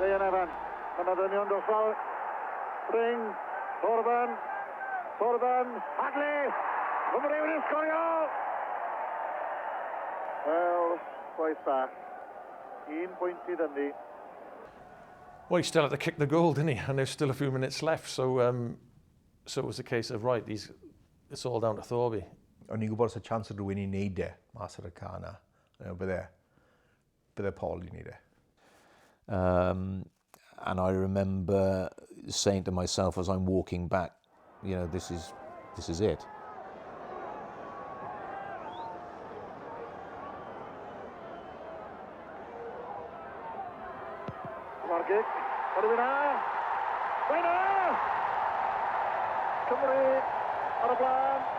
Erbyn. Yn y ddynion dosol. Ring. Thorburn. Hadley. Cymru wedi sgorio. Wel, gwaith da. 1 pwynt I dynnu. Well, he still had to kick the goal, didn't he? And there's still a few minutes left, so it was a case of, right, it's all down to Thorby. O'n i'n gwybod os y chance o rhywun I wneud e mas o'r car na. Bydde Paul I wneud e. And I remember saying to myself as I'm walking back, you know, this is it. Margig, rhywun a! Mae'n a! Cymru ar y blaen.